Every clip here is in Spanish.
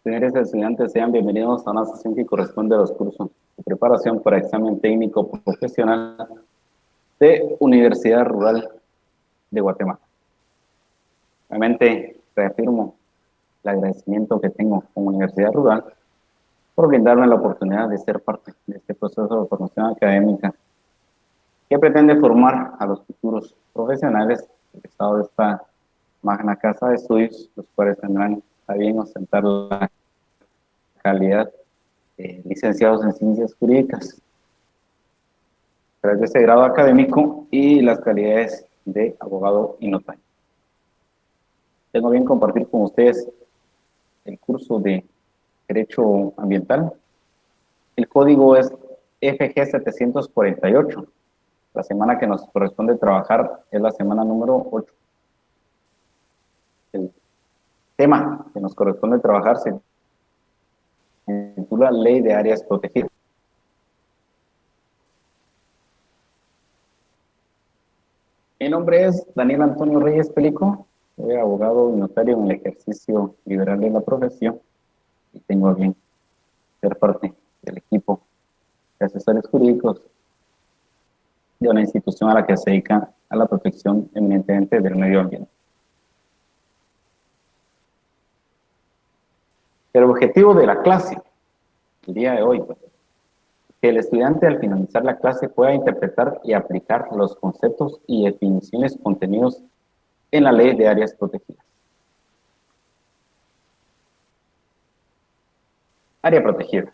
Señores estudiantes, sean bienvenidos a una sesión que corresponde a los cursos de preparación para examen técnico profesional de Universidad Rural de Guatemala. Nuevamente reafirmo el agradecimiento que tengo como Universidad Rural por brindarme la oportunidad de ser parte de este proceso de formación académica que pretende formar a los futuros profesionales del Estado de esta magna casa de estudios, los cuales tendrán a bien ostentar la calidad de licenciados en ciencias jurídicas a través de este grado académico y las calidades de abogado y notario. Tengo bien compartir con ustedes el curso de Derecho Ambiental. El código es FG 748. La semana que nos corresponde trabajar es la semana número 8. El tema que nos corresponde trabajar se titula Ley de Áreas Protegidas. Mi nombre es Daniel Antonio Reyes Pelico, soy abogado y notario en el ejercicio liberal de la profesión y tengo a bien ser parte del equipo de asesores jurídicos de una institución a la que se dedica a la protección eminentemente del medio ambiente. El objetivo de la clase, el día de hoy, que el estudiante al finalizar la clase pueda interpretar y aplicar los conceptos y definiciones contenidos en la Ley de Áreas Protegidas. Área protegida.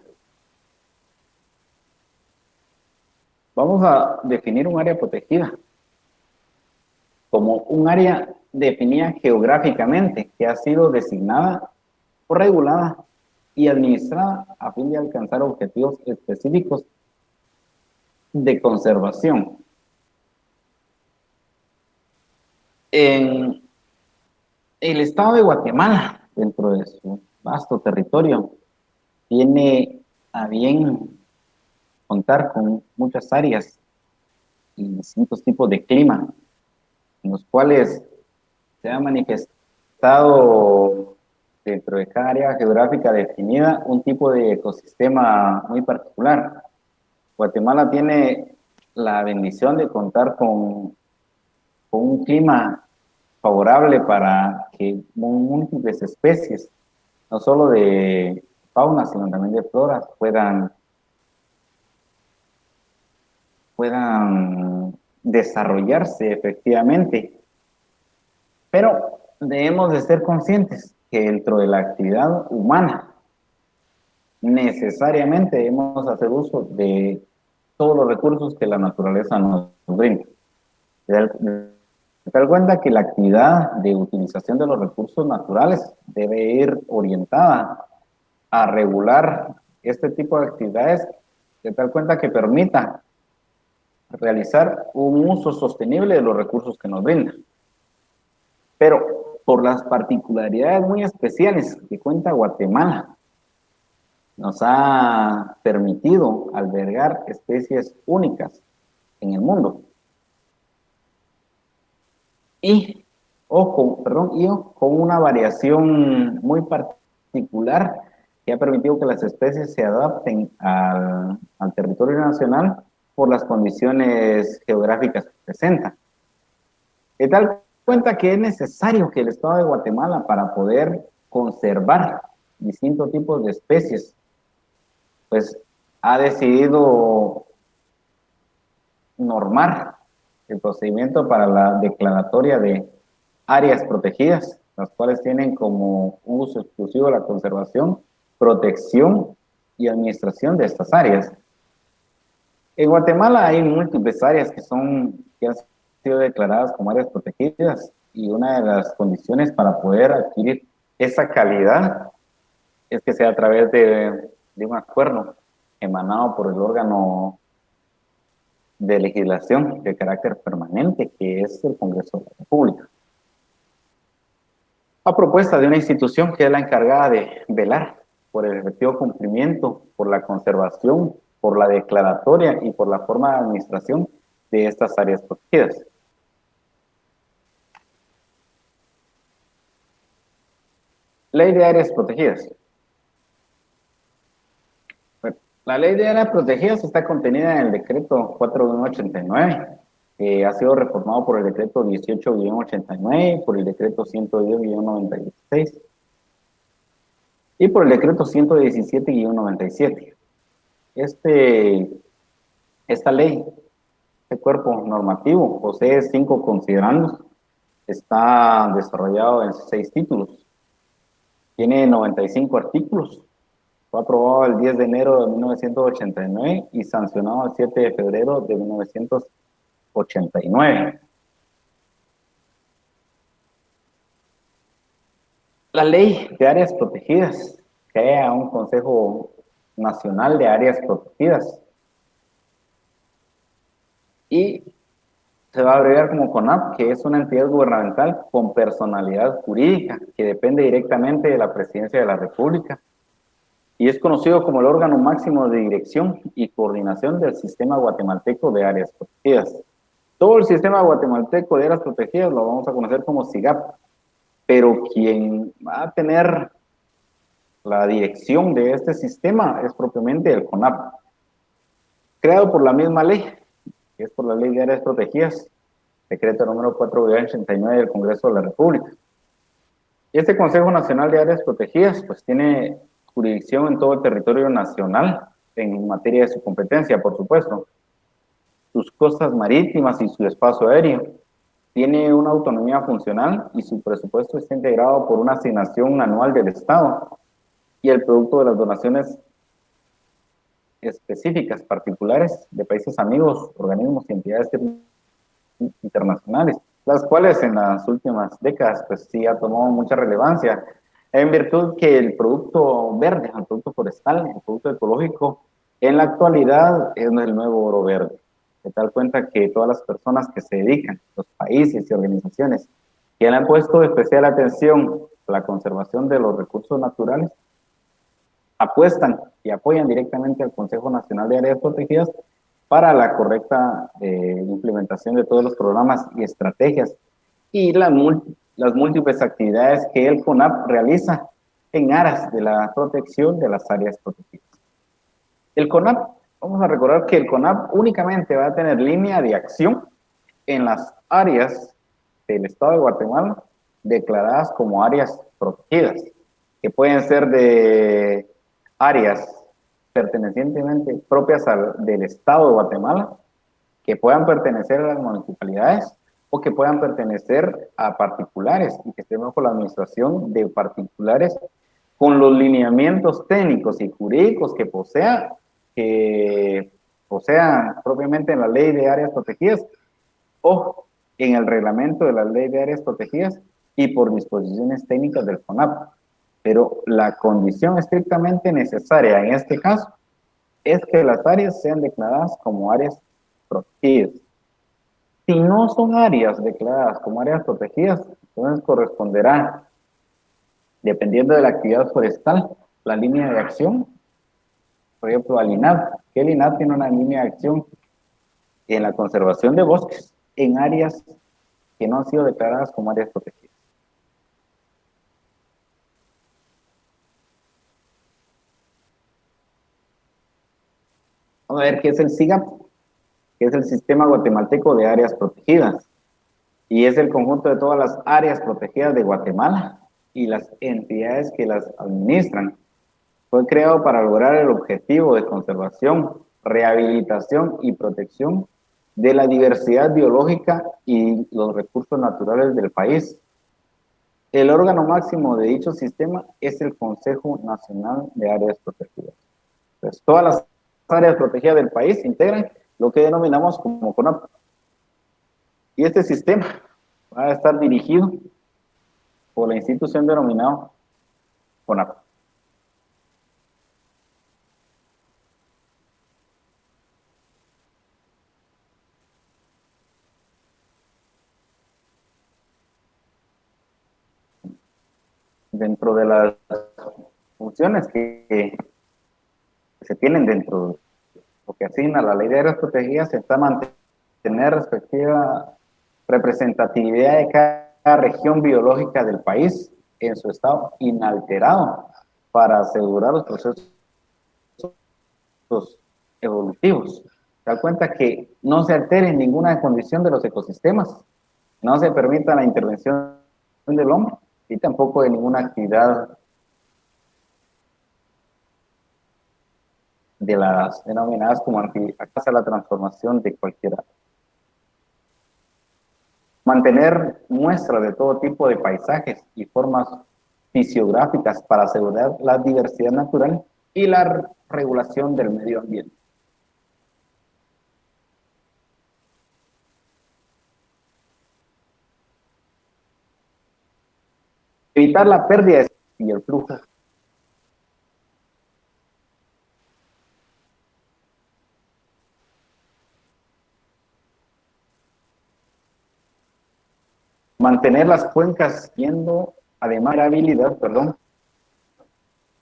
Vamos a definir un área protegida como un área definida geográficamente que ha sido designada o regulada y administrada a fin de alcanzar objetivos específicos de conservación. En el estado de Guatemala, dentro de su vasto territorio, tiene a bien contar con muchas áreas y distintos tipos de clima, en los cuales se ha manifestado dentro de cada área geográfica definida un tipo de ecosistema muy particular. Guatemala tiene la bendición de contar con un clima favorable para que múltiples especies, no solo de fauna, sino también de flora, puedan desarrollarse efectivamente. Pero debemos de ser conscientes que dentro de la actividad humana necesariamente debemos hacer uso de todos los recursos que la naturaleza nos brinda. De tal cuenta que la actividad de utilización de los recursos naturales debe ir orientada a regular este tipo de actividades de tal cuenta que permita realizar un uso sostenible de los recursos que nos brindan. Pero por las particularidades muy especiales que cuenta Guatemala, nos ha permitido albergar especies únicas en el mundo. Y con una variación muy particular que ha permitido que las especies se adapten al territorio nacional por las condiciones geográficas que presentan. De tal cuenta que es necesario que el Estado de Guatemala, para poder conservar distintos tipos de especies, pues ha decidido normar el procedimiento para la declaratoria de áreas protegidas, las cuales tienen como uso exclusivo la conservación, protección y administración de estas áreas. En Guatemala hay múltiples áreas que han sido declaradas como áreas protegidas y una de las condiciones para poder adquirir esa calidad es que sea a través de un acuerdo emanado por el órgano de legislación de carácter permanente, que es el Congreso de la República, a propuesta de una institución que es la encargada de velar por el efectivo cumplimiento, por la conservación, por la declaratoria y por la forma de administración de estas áreas protegidas. Ley de Áreas Protegidas. La ley de áreas protegidas está contenida en el decreto 4-89, que ha sido reformado por el decreto 18-89, por el decreto 110-96 y por el decreto 117-97. Esta ley, este cuerpo normativo, posee 5 considerandos, está desarrollado en 6 títulos, tiene 95 artículos. Fue aprobado el 10 de enero de 1989 y sancionado el 7 de febrero de 1989. La ley de áreas protegidas crea un Consejo Nacional de Áreas Protegidas y se va a abreviar como CONAP, que es una entidad gubernamental con personalidad jurídica que depende directamente de la Presidencia de la República y es conocido como el órgano máximo de dirección y coordinación del sistema guatemalteco de áreas protegidas. Todo el sistema guatemalteco de áreas protegidas lo vamos a conocer como SIGAP, pero quien va a tener la dirección de este sistema es propiamente el CONAP, creado por la misma ley, que es por la Ley de Áreas Protegidas, decreto número 4-89 del Congreso de la República. Este Consejo Nacional de Áreas Protegidas pues tiene jurisdicción en todo el territorio nacional en materia de su competencia, por supuesto, sus costas marítimas y su espacio aéreo. Tiene una autonomía funcional y su presupuesto está integrado por una asignación anual del Estado y el producto de las donaciones específicas particulares de países amigos, organismos y entidades internacionales, las cuales en las últimas décadas pues sí ha tomado mucha relevancia en virtud que el producto verde, el producto forestal, el producto ecológico, en la actualidad es el nuevo oro verde. De tal cuenta que todas las personas que se dedican, los países y organizaciones que han puesto especial atención a la conservación de los recursos naturales, apuestan y apoyan directamente al Consejo Nacional de Áreas Protegidas para la correcta implementación de todos los programas y estrategias y las múltiples actividades que el CONAP realiza en aras de la protección de las áreas protegidas. El CONAP, vamos a recordar que el CONAP únicamente va a tener línea de acción en las áreas del Estado de Guatemala declaradas como áreas protegidas, que pueden ser de áreas pertenecientemente propias del Estado de Guatemala, que puedan pertenecer a las municipalidades o que puedan pertenecer a particulares y que estén bajo la administración de particulares con los lineamientos técnicos y jurídicos que posean propiamente en la Ley de Áreas Protegidas o en el reglamento de la Ley de Áreas Protegidas y por disposiciones técnicas del CONAP. Pero la condición estrictamente necesaria en este caso es que las áreas sean declaradas como áreas protegidas. Si no son áreas declaradas como áreas protegidas, entonces corresponderá, dependiendo de la actividad forestal, la línea de acción, por ejemplo, al INAH, que el INAH tiene una línea de acción en la conservación de bosques en áreas que no han sido declaradas como áreas protegidas. Vamos a ver qué es el SIGAP, que es el Sistema Guatemalteco de Áreas Protegidas, y es el conjunto de todas las áreas protegidas de Guatemala y las entidades que las administran. Fue creado para lograr el objetivo de conservación, rehabilitación y protección de la diversidad biológica y los recursos naturales del país. El órgano máximo de dicho sistema es el Consejo Nacional de Áreas Protegidas. Entonces, todas las áreas protegidas del país integran lo que denominamos como CONAP. Y este sistema va a estar dirigido por la institución denominada CONAP. Dentro de las funciones que se tienen dentro de lo que asigna la Ley de Áreas Protegidas está mantener respectiva representatividad de cada región biológica del país en su estado inalterado para asegurar los procesos efectos evolutivos. Se da cuenta que no se altere ninguna condición de los ecosistemas, no se permita la intervención del hombre y tampoco de ninguna actividad de las denominadas como acá la transformación de cualquiera. Mantener muestras de todo tipo de paisajes y formas fisiográficas para asegurar la diversidad natural y la regulación del medio ambiente. Evitar la pérdida y el flujo. Mantener las cuencas yendo además de la habilidad, perdón,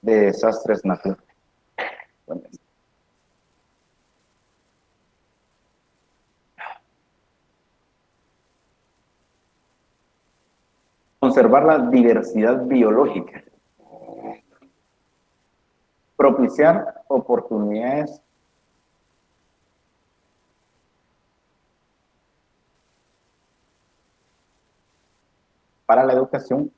de desastres naturales. Bueno, conservar la diversidad biológica. Propiciar oportunidades para la educación.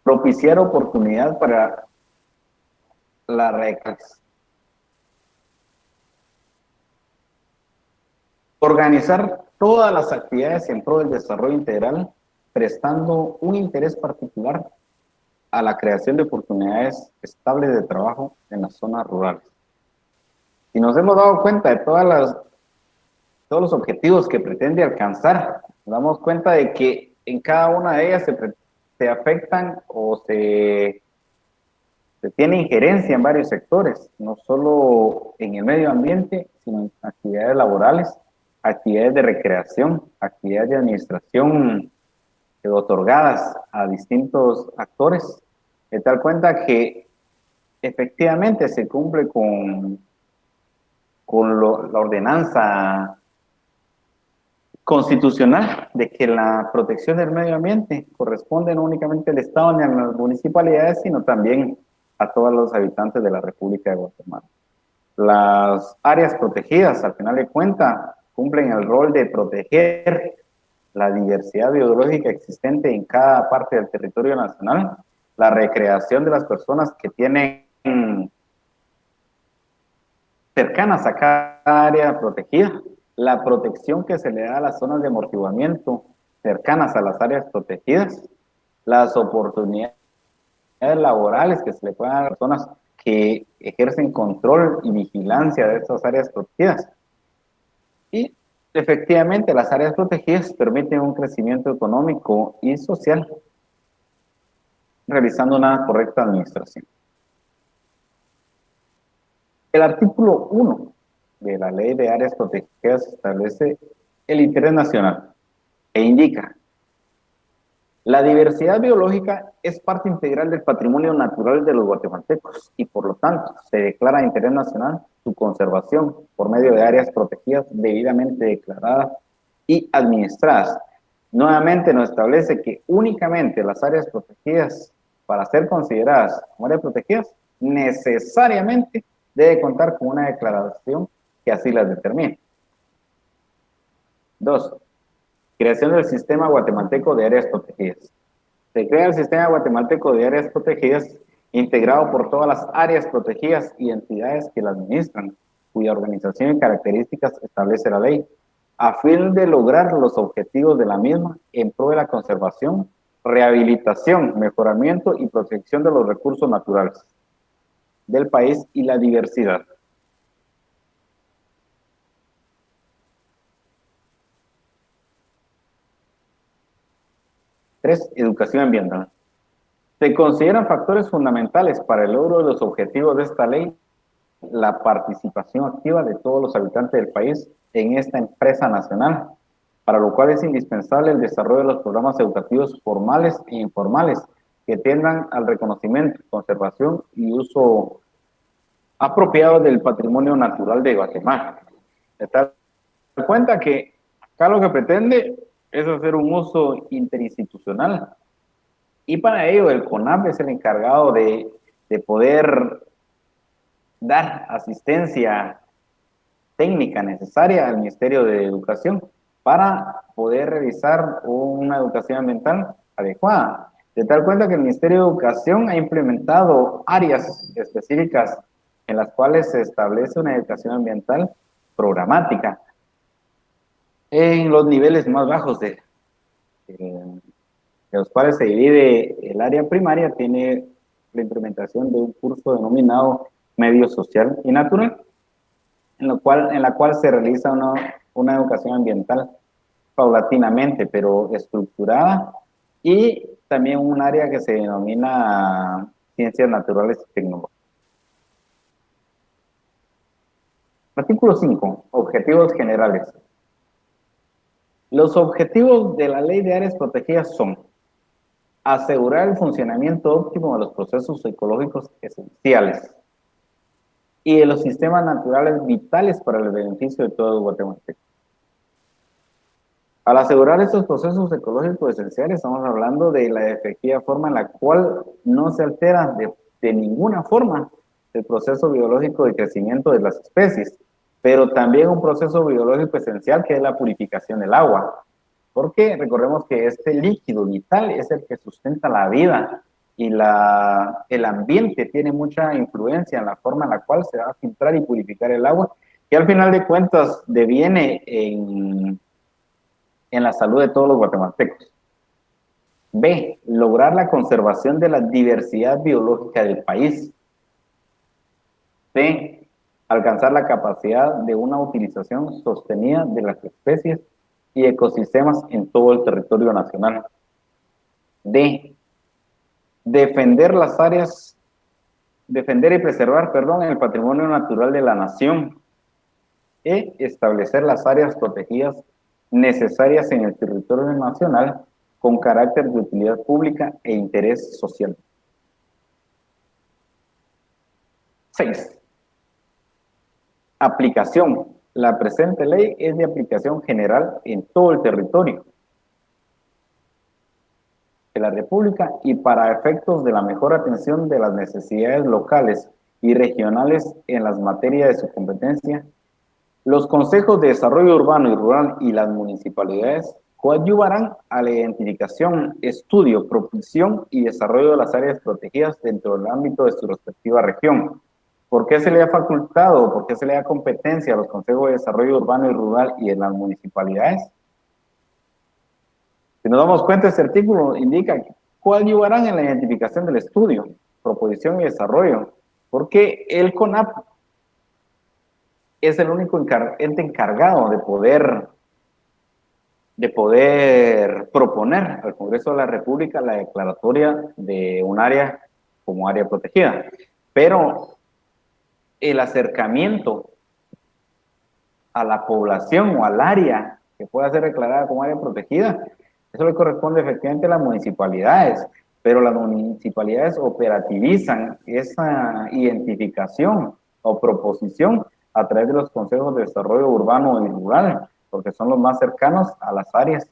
Propiciar oportunidad para la recreación. Organizar todas las actividades en pro del desarrollo integral, prestando un interés particular a la creación de oportunidades estables de trabajo en las zonas rurales. Si nos hemos dado cuenta de todos los objetivos que pretende alcanzar, nos damos cuenta de que en cada una de ellas se afectan o se tiene injerencia en varios sectores, no solo en el medio ambiente, sino en actividades laborales, actividades de recreación, actividades de administración otorgadas a distintos actores, de tal cuenta que efectivamente se cumple con la ordenanza constitucional de que la protección del medio ambiente corresponde no únicamente al Estado ni a las municipalidades, sino también a todos los habitantes de la República de Guatemala. Las áreas protegidas, al final de cuentas, cumplen el rol de proteger la diversidad biológica existente en cada parte del territorio nacional, la recreación de las personas que tienen cercanas a cada área protegida, la protección que se le da a las zonas de amortiguamiento cercanas a las áreas protegidas, las oportunidades laborales que se le pueden dar a las personas que ejercen control y vigilancia de estas áreas protegidas. Y efectivamente las áreas protegidas permiten un crecimiento económico y social realizando una correcta administración. El artículo 1 de la Ley de Áreas Protegidas establece el interés nacional e indica: la diversidad biológica es parte integral del patrimonio natural de los guatemaltecos y por lo tanto se declara de interés nacional su conservación por medio de áreas protegidas debidamente declaradas y administradas. Nuevamente nos establece que únicamente las áreas protegidas, para ser consideradas como áreas protegidas, necesariamente debe contar con una declaración que así las determine. 2. Creación del Sistema Guatemalteco de Áreas Protegidas. Se crea el Sistema Guatemalteco de Áreas Protegidas, integrado por todas las áreas protegidas y entidades que la administran, cuya organización y características establece la ley, a fin de lograr los objetivos de la misma en pro de la conservación, rehabilitación, mejoramiento y protección de los recursos naturales del país y la diversidad. Tres, educación ambiental. Se consideran factores fundamentales para el logro de los objetivos de esta ley la participación activa de todos los habitantes del país en esta empresa nacional, para lo cual es indispensable el desarrollo de los programas educativos formales e informales que tiendan al reconocimiento, conservación y uso apropiado del patrimonio natural de Guatemala. De tal cuenta que acá lo que pretende es hacer un uso interinstitucional Y para ello el CONAP es el encargado de poder dar asistencia técnica necesaria al Ministerio de Educación para poder realizar una educación ambiental adecuada. De tal cuenta que el Ministerio de Educación ha implementado áreas específicas en las cuales se establece una educación ambiental programática en los niveles más bajos de los cuales se divide el área primaria, tiene la implementación de un curso denominado Medio Social y Natural, en la cual se realiza una educación ambiental paulatinamente, pero estructurada, y también un área que se denomina Ciencias Naturales y Tecnología. Artículo 5. Objetivos generales. Los objetivos de la Ley de Áreas Protegidas son asegurar el funcionamiento óptimo de los procesos ecológicos esenciales y de los sistemas naturales vitales para el beneficio de todos los guatemaltecos. Al asegurar estos procesos ecológicos esenciales, estamos hablando de la efectiva forma en la cual no se altera de ninguna forma el proceso biológico de crecimiento de las especies, pero también un proceso biológico esencial que es la purificación del agua, porque recordemos que este líquido vital es el que sustenta la vida y el ambiente tiene mucha influencia en la forma en la cual se va a filtrar y purificar el agua, que al final de cuentas deviene en la salud de todos los guatemaltecos. B. Lograr la conservación de la diversidad biológica del país. C. Alcanzar la capacidad de una utilización sostenida de las especies y ecosistemas en todo el territorio nacional. D. Defender y preservar, el patrimonio natural de la nación. E. Establecer las áreas protegidas necesarias en el territorio nacional con carácter de utilidad pública e interés social. 6. Aplicación. La presente ley es de aplicación general en todo el territorio de la República y para efectos de la mejor atención de las necesidades locales y regionales en las materias de su competencia, los consejos de desarrollo urbano y rural y las municipalidades coadyuvarán a la identificación, estudio, propulsión y desarrollo de las áreas protegidas dentro del ámbito de su respectiva región. ¿Por qué se le ha facultado, por qué se le da competencia a los consejos de desarrollo urbano y rural y en las municipalidades? Si nos damos cuenta, este artículo indica que coadyuvarán en la identificación del estudio, proposición y desarrollo, porque el CONAP es el único ente encargado de poder proponer al Congreso de la República la declaratoria de un área como área protegida. Pero el acercamiento a la población o al área que pueda ser declarada como área protegida, eso le corresponde efectivamente a las municipalidades, pero las municipalidades operativizan esa identificación o proposición a través de los consejos de desarrollo urbano y rural, porque son los más cercanos a las áreas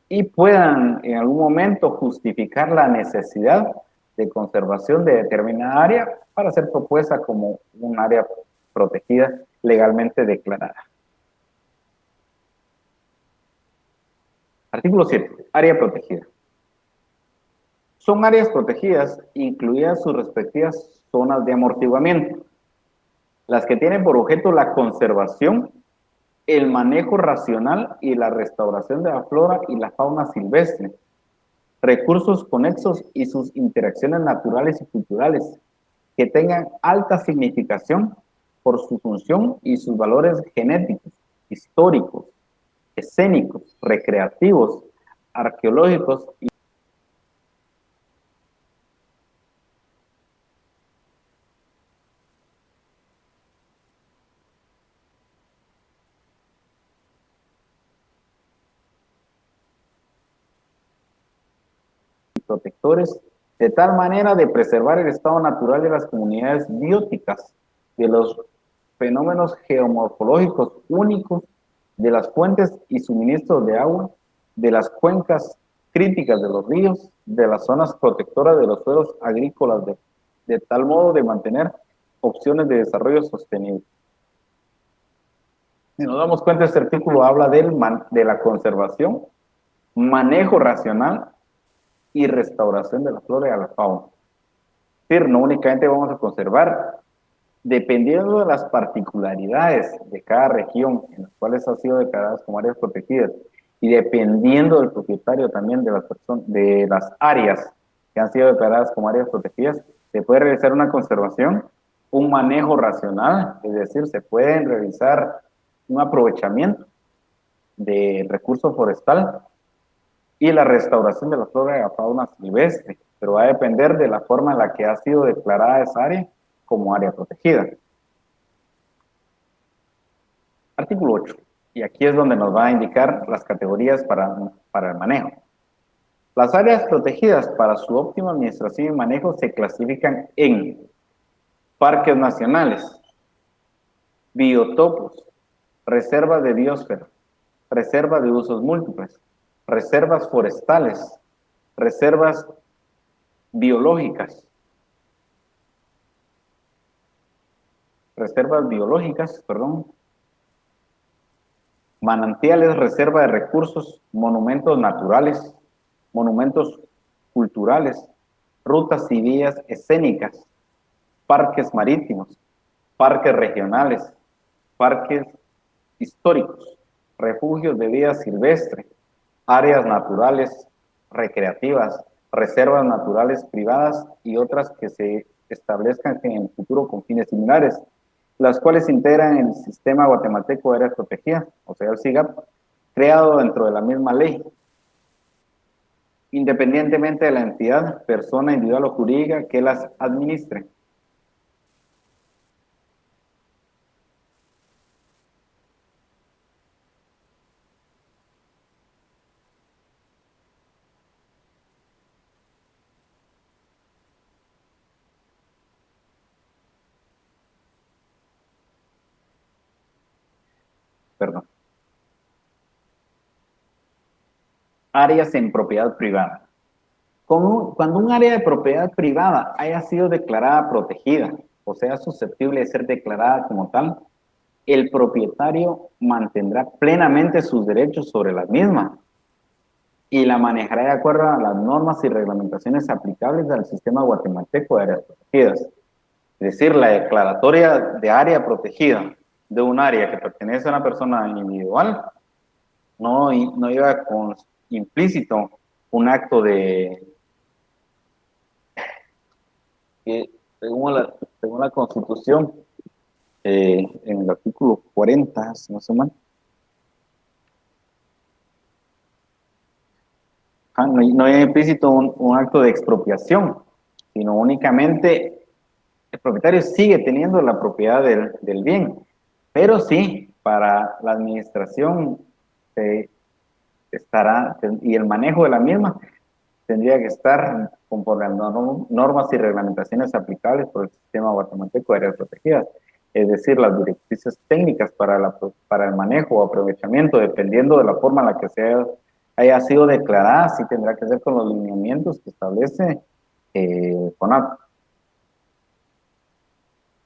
y puedan en algún momento justificar la necesidad de conservación de determinada área para ser propuesta como un área protegida legalmente declarada. Artículo 7. Área protegida. Son áreas protegidas, incluidas sus respectivas zonas de amortiguamiento, las que tienen por objeto la conservación, el manejo racional y la restauración de la flora y la fauna silvestre, recursos conexos y sus interacciones naturales y culturales, que tengan alta significación por su función y sus valores genéticos, históricos, escénicos, recreativos, arqueológicos y protectores, de tal manera de preservar el estado natural de las comunidades bióticas, de los fenómenos geomorfológicos únicos, de las fuentes y suministros de agua, de las cuencas críticas de los ríos, de las zonas protectoras de los suelos agrícolas, de tal modo de mantener opciones de desarrollo sostenible. Si nos damos cuenta, este artículo habla de la conservación, manejo racional y restauración de la flora y de la fauna. Es decir, no únicamente vamos a conservar, dependiendo de las particularidades de cada región en las cuales han sido declaradas como áreas protegidas y dependiendo del propietario también de las áreas que han sido declaradas como áreas protegidas, se puede realizar una conservación, un manejo racional, es decir, se pueden realizar un aprovechamiento del recurso forestal y la restauración de la flora y la fauna silvestre, pero va a depender de la forma en la que ha sido declarada esa área como área protegida. Artículo 8, y aquí es donde nos va a indicar las categorías para el manejo. Las áreas protegidas para su óptima administración y manejo se clasifican en parques nacionales, biotopos, reservas de biosfera, reservas de usos múltiples, reservas forestales, reservas biológicas, manantiales, reserva de recursos, monumentos naturales, monumentos culturales, rutas y vías escénicas, parques marítimos, parques regionales, parques históricos, refugios de vida silvestre, áreas naturales recreativas, reservas naturales privadas y otras que se establezcan en el futuro con fines similares, las cuales integran el Sistema Guatemalteco de Áreas Protegidas, o sea, el SIGAP, creado dentro de la misma ley, independientemente de la entidad, persona individual o jurídica que las administre. Perdón. Áreas en propiedad privada. Cuando un área de propiedad privada haya sido declarada protegida, o sea, susceptible de ser declarada como tal, el propietario mantendrá plenamente sus derechos sobre la misma y la manejará de acuerdo a las normas y reglamentaciones aplicables al sistema guatemalteco de áreas protegidas. Es decir, la declaratoria de área protegida de un área que pertenece a una persona individual no lleva con implícito un acto de que según la Constitución, en el artículo 40, si no se mal, no hay implícito un acto de expropiación, sino únicamente el propietario sigue teniendo la propiedad del bien, pero sí, para la administración y el manejo de la misma tendría que estar conforme a normas y reglamentaciones aplicables por el sistema guatemalteco de áreas protegidas, es decir, las directrices técnicas para el manejo o aprovechamiento, dependiendo de la forma en la que haya sido declarada, sí tendrá que ser con los lineamientos que establece CONAP.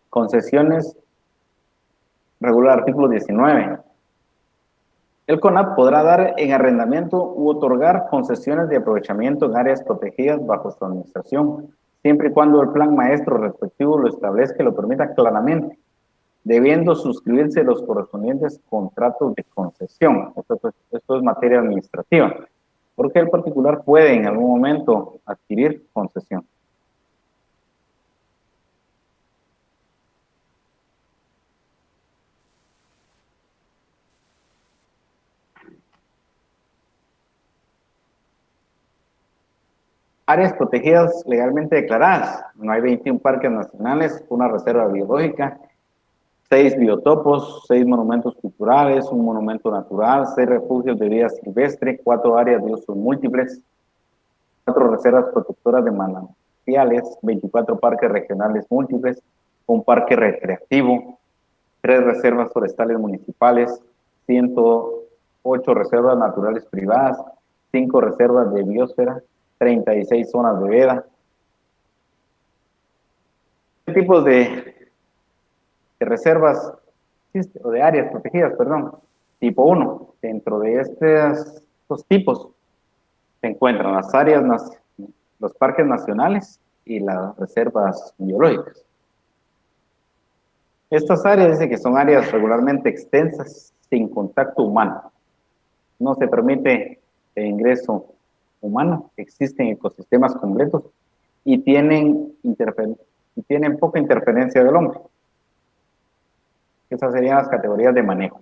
Concesiones, regular artículo 19. El CONAP podrá dar en arrendamiento u otorgar concesiones de aprovechamiento en áreas protegidas bajo su administración, siempre y cuando el plan maestro respectivo lo establezca y lo permita claramente, debiendo suscribirse los correspondientes contratos de concesión. Esto es materia administrativa, porque el particular puede en algún momento adquirir concesión. Áreas protegidas legalmente declaradas. No hay 21 parques nacionales, una reserva biológica, 6 biotopos, 6 monumentos culturales, un monumento natural, 6 refugios de vida silvestre, 4 áreas de usos múltiples, 4 reservas protectoras de manantiales, 24 parques regionales múltiples, un parque recreativo, 3 reservas forestales municipales, 108 reservas naturales privadas, 5 reservas de biosfera, 36 zonas de veda. ¿Qué tipos de reservas o de áreas protegidas, perdón? Tipo 1. Dentro de estos tipos se encuentran las áreas, los parques nacionales y las reservas biológicas. Estas áreas dice que son áreas regularmente extensas sin contacto humano. No se permite el ingreso humano, existen ecosistemas completos y tienen poca interferencia del hombre. Esas serían las categorías de manejo.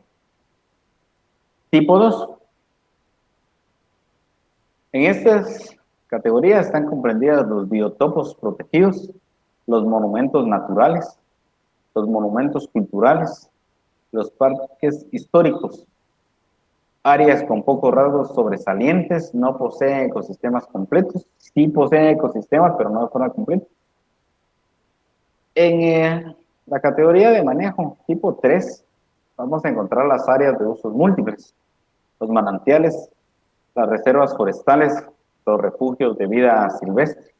Tipo 2. En estas categorías están comprendidas los biotopos protegidos, los monumentos naturales, los monumentos culturales, los parques históricos, áreas con pocos rasgos sobresalientes, no poseen ecosistemas completos, sí poseen ecosistemas, pero no de forma completa. En la categoría de manejo tipo 3, vamos a encontrar las áreas de usos múltiples, los manantiales, las reservas forestales, los refugios de vida silvestre.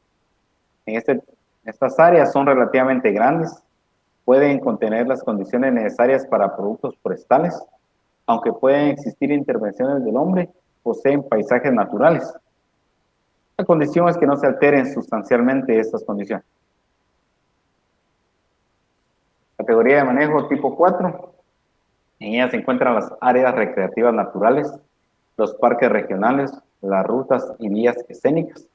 Estas áreas son relativamente grandes, pueden contener las condiciones necesarias para productos forestales, aunque pueden existir intervenciones del hombre, poseen paisajes naturales. La condición es que no se alteren sustancialmente estas condiciones. Categoría de manejo tipo 4. En ella se encuentran las áreas recreativas naturales, los parques regionales, las rutas y vías escénicas.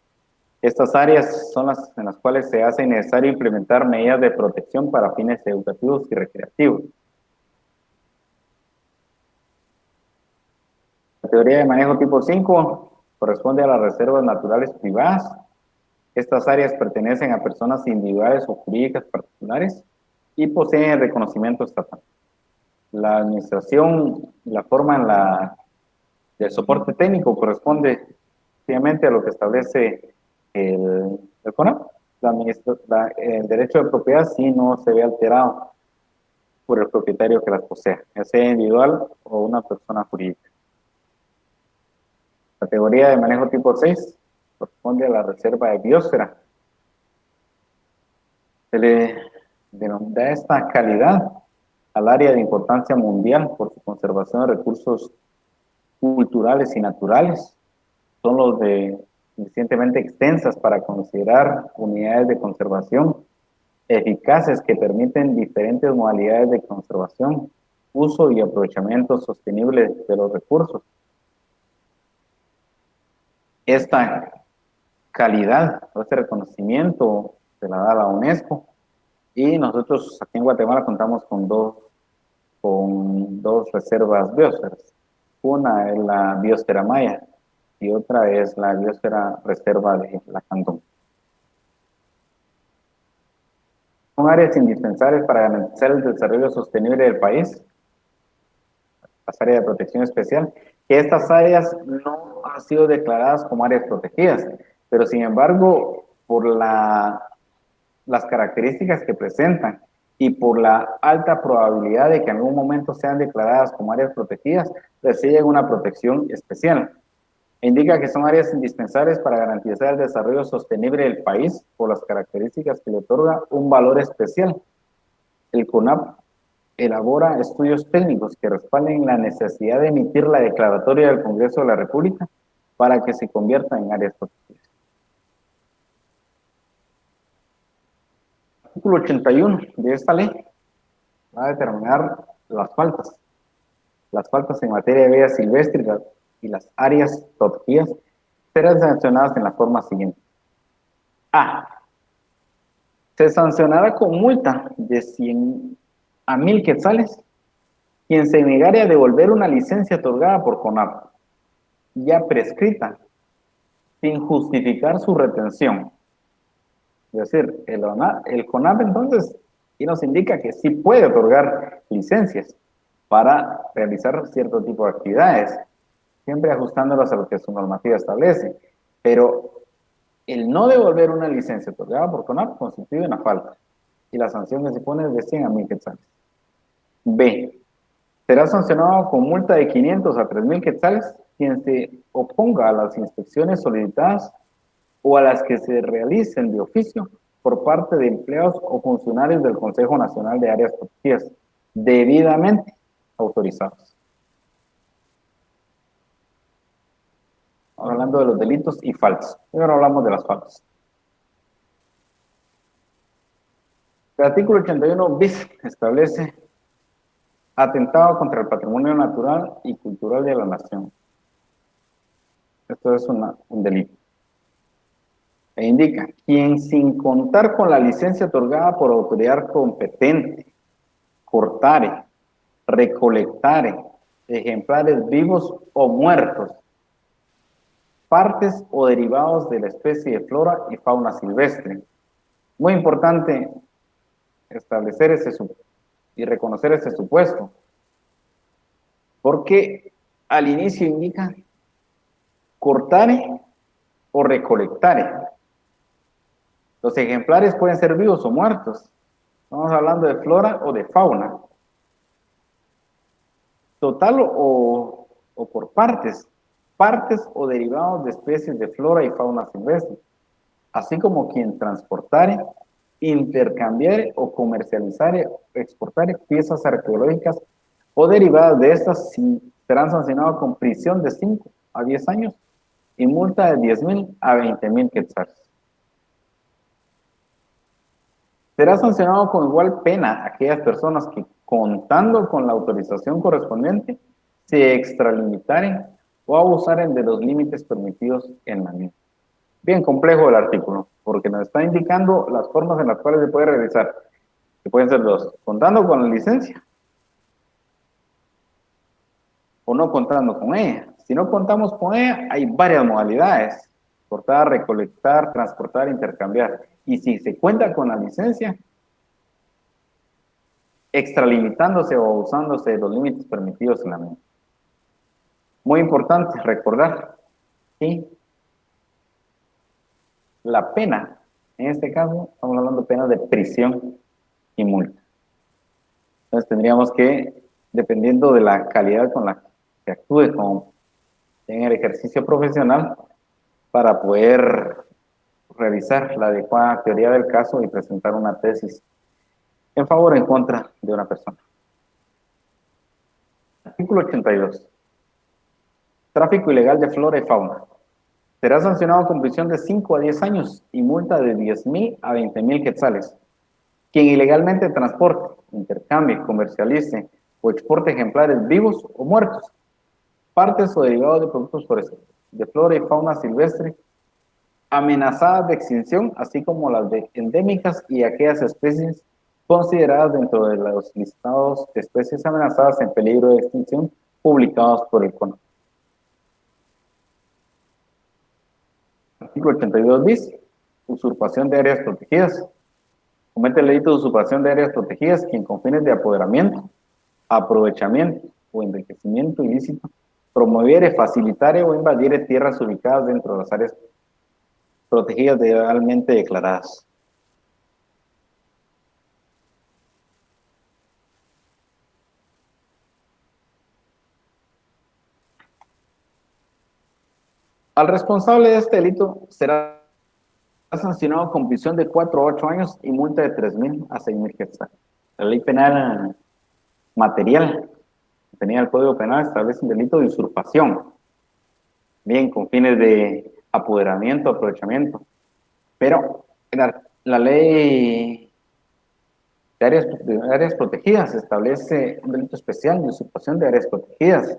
Estas áreas son las en las cuales se hace necesario implementar medidas de protección para fines educativos y recreativos. Categoría de manejo tipo 5 corresponde a las reservas naturales privadas. Estas áreas pertenecen a personas individuales o jurídicas particulares y poseen el reconocimiento estatal. La administración, la forma del soporte técnico corresponde obviamente a lo que establece el CONAP. El derecho de propiedad sí no se ve alterado por el propietario que las posea, ya sea individual o una persona jurídica. Categoría de manejo tipo 6 corresponde a la reserva de biosfera. Se le da esta calidad al área de importancia mundial por su conservación de recursos culturales y naturales. Son los de suficientemente extensas para considerar unidades de conservación eficaces que permiten diferentes modalidades de conservación, uso y aprovechamiento sostenible de los recursos. Esta calidad, este reconocimiento se la da la UNESCO y nosotros aquí en Guatemala contamos con dos reservas biosferas. Una es la biosfera maya y otra es la biosfera reserva de la Cantón. Son áreas indispensables para garantizar el desarrollo sostenible del país, las áreas de protección especial, que estas áreas no han sido declaradas como áreas protegidas, pero sin embargo, por las características que presentan y por la alta probabilidad de que en algún momento sean declaradas como áreas protegidas, reciben una protección especial. Indica que son áreas indispensables para garantizar el desarrollo sostenible del país por las características que le otorga un valor especial. El CONAP elabora estudios técnicos que respalden la necesidad de emitir la declaratoria del Congreso de la República para que se convierta en áreas protegidas. Artículo 81 de esta ley va a determinar las faltas. Las faltas en materia de vida silvestre y las áreas protegidas serán sancionadas en la forma siguiente. A. Se sancionará con multa de 100 a 1000 quetzales quien se negare a devolver una licencia otorgada por CONAP, ya prescrita, sin justificar su retención. Es decir, el CONAP entonces y nos indica que sí puede otorgar licencias para realizar cierto tipo de actividades, siempre ajustándolas a lo que su normativa establece, pero el no devolver una licencia otorgada por CONAP constituye una falta y la sanción que se pone es de 100 a 1000 quetzales. B. Será sancionado con multa de 500 a 3000 quetzales quien se oponga a las inspecciones solicitadas o a las que se realicen de oficio por parte de empleados o funcionarios del Consejo Nacional de Áreas Protegidas, debidamente autorizados. Ahora hablando de los delitos y faltas. Ahora hablamos de las faltas. El artículo 81 bis establece atentado contra el patrimonio natural y cultural de la nación. Esto es un delito. E indica, quien sin contar con la licencia otorgada por autoridad competente, cortare, recolectare ejemplares vivos o muertos, partes o derivados de la especie de flora y fauna silvestre. Muy importante establecer y reconocer ese supuesto, porque al inicio indica cortare o recolectare. Los ejemplares pueden ser vivos o muertos. Estamos hablando de flora o de fauna. Total o por partes. Partes o derivados de especies de flora y fauna silvestre. Así como quien transportare, intercambiare o comercializare, exportare piezas arqueológicas o derivadas de estas serán sancionados con prisión de 5 a 10 años y multa de 10,000 a 20,000 quetzales. Será sancionado con igual pena aquellas personas que, contando con la autorización correspondiente, se extralimitaren o abusaren de los límites permitidos en la misma. Bien complejo el artículo, porque nos está indicando las formas en las cuales se puede realizar, que pueden ser dos: contando con la licencia o no contando con ella. Si no contamos con ella, hay varias modalidades: cortar, recolectar, transportar, intercambiar. Y si se cuenta con la licencia, extralimitándose o abusándose de los límites permitidos en la misma. Muy importante recordar que la pena, en este caso, estamos hablando de penas de prisión y multa. Entonces tendríamos que, dependiendo de la calidad con la que se actúe en el ejercicio profesional, para poder revisar la adecuada teoría del caso y presentar una tesis en favor o en contra de una persona. Artículo 82. Tráfico ilegal de flora y fauna. Será sancionado con prisión de 5 a 10 años y multa de 10,000 a 20,000 quetzales. Quien ilegalmente transporte, intercambie, comercialice o exporte ejemplares vivos o muertos, partes o derivados de productos forestales, de flora y fauna silvestre, amenazadas de extinción, así como las de endémicas y aquellas especies consideradas dentro de los listados de especies amenazadas en peligro de extinción publicados por el CONAF. Artículo 82 bis, usurpación de áreas protegidas. Comete el delito de usurpación de áreas protegidas quien con fines de apoderamiento, aprovechamiento o enriquecimiento ilícito promoviere, facilitare o invadiere tierras ubicadas dentro de las áreas protegidas legalmente declaradas. Al responsable de este delito será sancionado con prisión de 4 a 8 años y multa de 3,000 a 6,000 quetzales. La ley penal material que tenía el Código Penal establece un delito de usurpación, bien, con fines de apoderamiento, aprovechamiento, pero la ley de áreas protegidas establece un delito especial de usurpación de áreas protegidas,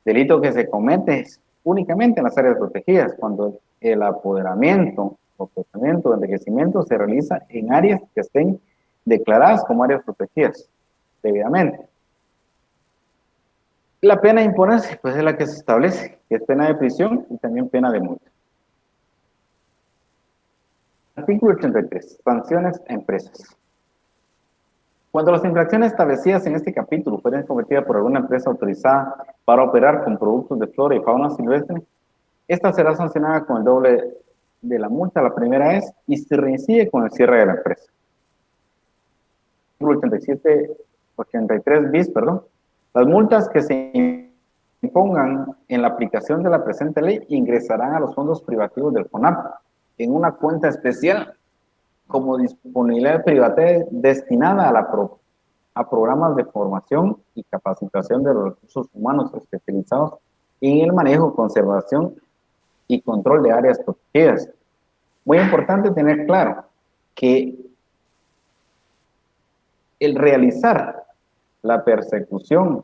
delito que se comete únicamente en las áreas protegidas, cuando el apoderamiento, aprovechamiento, enriquecimiento se realiza en áreas que estén declaradas como áreas protegidas debidamente. La pena a imponerse, pues es la que se establece, que es pena de prisión y también pena de multa. Artículo 83. Sanciones a empresas. Cuando las infracciones establecidas en este capítulo fueran cometidas por alguna empresa autorizada para operar con productos de flora y fauna silvestre, esta será sancionada con el doble de la multa la primera vez y se reincide con el cierre de la empresa. Artículo 83 bis, perdón. Las multas que se impongan en la aplicación de la presente ley ingresarán a los fondos privativos del CONAP en una cuenta especial como disponibilidad privada destinada a programas de formación y capacitación de los recursos humanos especializados en el manejo, conservación y control de áreas protegidas. Muy importante tener claro que el realizar la persecución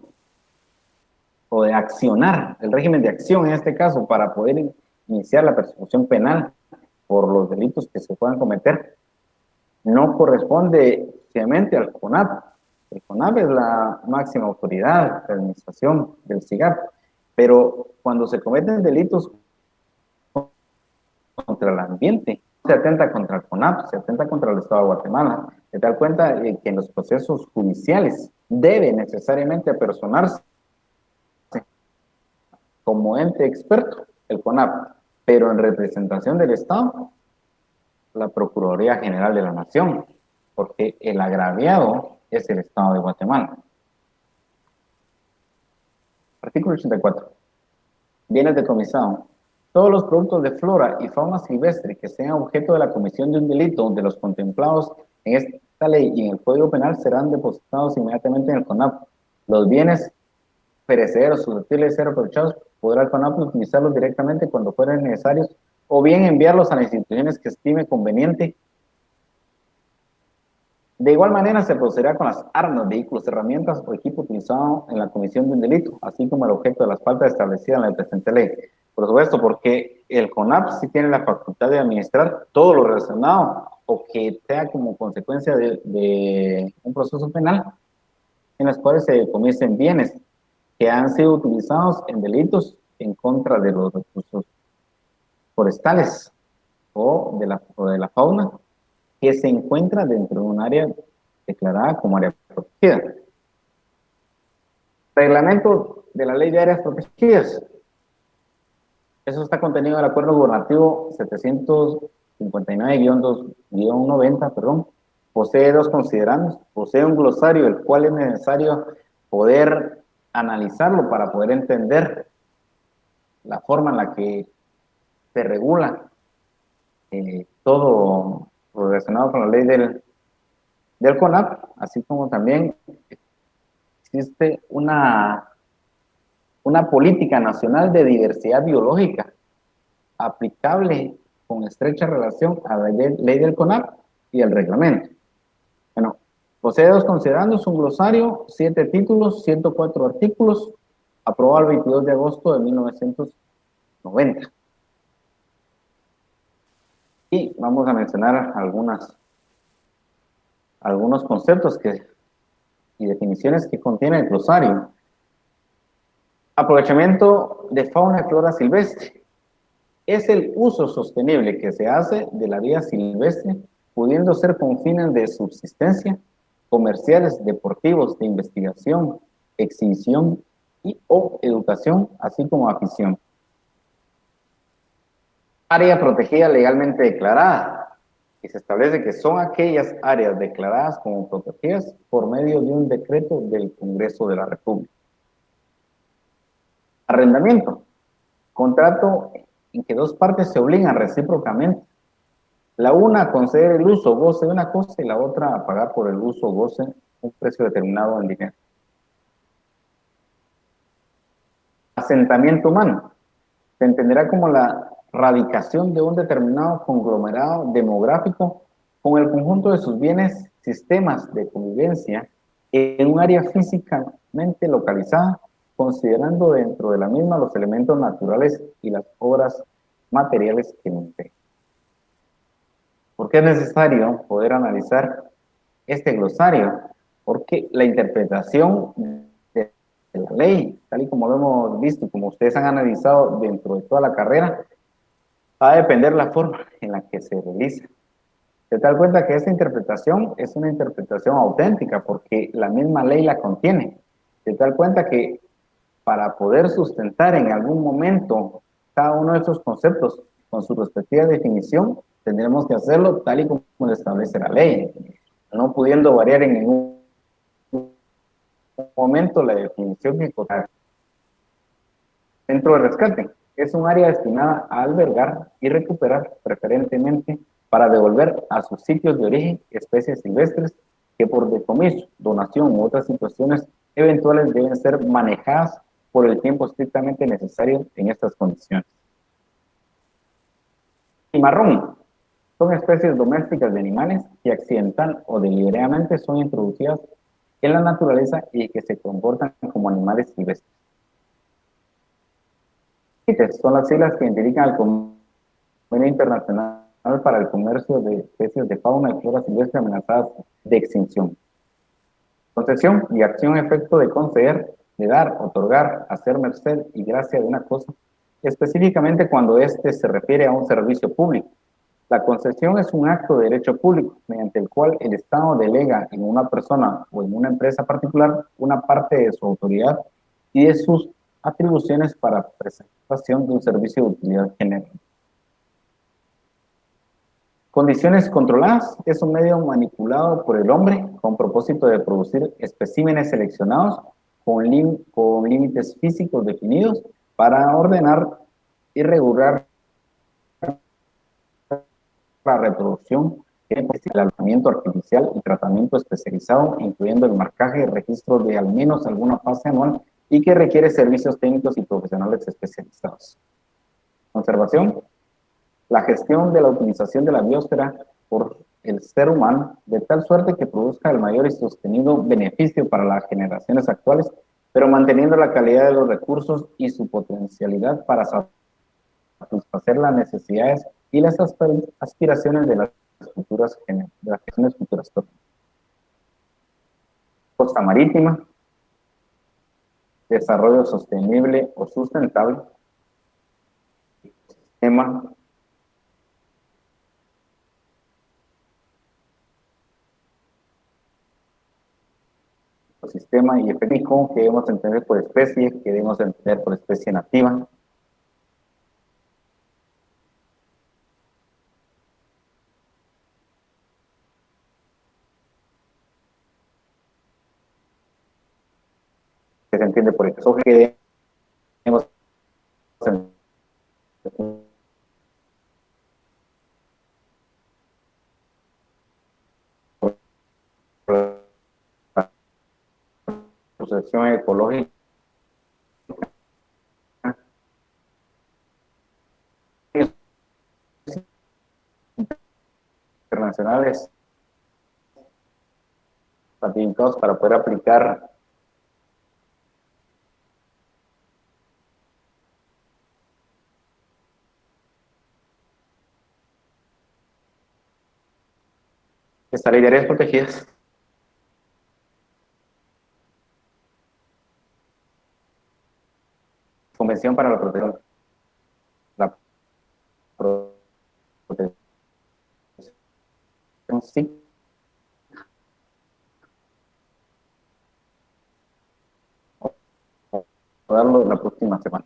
o de accionar, el régimen de acción en este caso, para poder iniciar la persecución penal por los delitos que se puedan cometer, no corresponde simplemente al CONAP. El CONAP es la máxima autoridad de administración del SIGAP, pero cuando se cometen delitos contra el ambiente, se atenta contra el CONAP, se atenta contra el Estado de Guatemala. Se da cuenta que en los procesos judiciales debe necesariamente apersonarse como ente experto el CONAP, pero en representación del Estado, la Procuraduría General de la Nación, porque el agraviado es el Estado de Guatemala. Artículo 84. Bienes decomisados. Todos los productos de flora y fauna silvestre que sean objeto de la comisión de un delito de los contemplados en esta ley y en el Código Penal serán depositados inmediatamente en el CONAP. Los bienes perecederos susceptibles de ser aprovechados podrá el CONAP utilizarlos directamente cuando fueran necesarios o bien enviarlos a las instituciones que estime conveniente. De igual manera se procederá con las armas, vehículos, herramientas o equipo utilizado en la comisión de un delito, así como el objeto de las faltas establecidas en la presente ley. Por supuesto, porque el CONAP sí tiene la facultad de administrar todo lo relacionado o que sea como consecuencia de un proceso penal en los cuales se decomisen bienes que han sido utilizados en delitos en contra de los recursos forestales o de la fauna que se encuentra dentro de un área declarada como área protegida. Reglamento de la Ley de Áreas Protegidas. Eso está contenido en el Acuerdo Gubernativo 759-2-90, perdón. Posee dos considerandos, posee un glosario, el cual es necesario poder analizarlo para poder entender la forma en la que se regula todo relacionado con la ley del CONAP, así como también existe una política nacional de diversidad biológica aplicable con estrecha relación a la ley del CONAP y el reglamento. Bueno, posee dos considerandos, un glosario, 7 títulos, 104 artículos, aprobado el 22 de agosto de 1990. Y vamos a mencionar algunos conceptos y definiciones que contiene el glosario. Aprovechamiento de fauna y flora silvestre. Es el uso sostenible que se hace de la vida silvestre, pudiendo ser con fines de subsistencia, comerciales, deportivos, de investigación, exhibición y o educación, así como afición. Área protegida legalmente declarada, y se establece que son aquellas áreas declaradas como protegidas por medio de un decreto del Congreso de la República. Arrendamiento, contrato en que dos partes se obligan recíprocamente. La una a conceder el uso o goce de una cosa y la otra a pagar por el uso o goce un precio determinado en dinero. Asentamiento humano, se entenderá como la radicación de un determinado conglomerado demográfico con el conjunto de sus bienes, sistemas de convivencia en un área físicamente localizada, considerando dentro de la misma los elementos naturales y las obras materiales que lo integran. ¿Por qué es necesario poder analizar este glosario? Porque la interpretación de la ley, tal y como lo hemos visto, como ustedes han analizado dentro de toda la carrera, va a depender la forma en la que se realiza. Se da cuenta que esta interpretación es una interpretación auténtica porque la misma ley la contiene. Se da cuenta que para poder sustentar en algún momento cada uno de estos conceptos con su respectiva definición, tendremos que hacerlo tal y como lo establece la ley, no pudiendo variar en ningún momento la definición que encontrar. Centro de rescate es un área destinada a albergar y recuperar, preferentemente para devolver a sus sitios de origen especies silvestres que por decomiso, donación u otras situaciones eventuales deben ser manejadas por el tiempo estrictamente necesario en estas condiciones. Cimarrón son especies domésticas de animales que accidental o deliberadamente son introducidas en la naturaleza y que se comportan como animales silvestres. CITES son las siglas que identifican al Convenio Internacional para el Comercio de Especies de Fauna y Flora Silvestre amenazadas de extinción. Concesión y acción efecto de conceder, de dar, otorgar, hacer merced y gracia de una cosa, específicamente cuando éste se refiere a un servicio público. La concesión es un acto de derecho público mediante el cual el Estado delega en una persona o en una empresa particular una parte de su autoridad y de sus atribuciones para prestación de un servicio de utilidad general. Condiciones controladas es un medio manipulado por el hombre con propósito de producir especímenes seleccionados con límites físicos definidos para ordenar y regular la reproducción, el alojamiento artificial y tratamiento especializado, incluyendo el marcaje y registro de al menos alguna fase anual y que requiere servicios técnicos y profesionales especializados. Conservación. La gestión de la utilización de la biosfera por el ser humano de tal suerte que produzca el mayor y sostenido beneficio para las generaciones actuales, pero manteniendo la calidad de los recursos y su potencialidad para satisfacer las necesidades y las aspiraciones de las generaciones futuras. Costa marítima, desarrollo sostenible o sustentable, tema ecosistema y efecto que debemos entender por especie, que debemos entender por especie nativa. Que se entiende por eso que debemos protección ecológica internacionales ratificados para poder aplicar esta ley de áreas protegidas. Convención para la protección. La protección, sí. Darlo la próxima semana.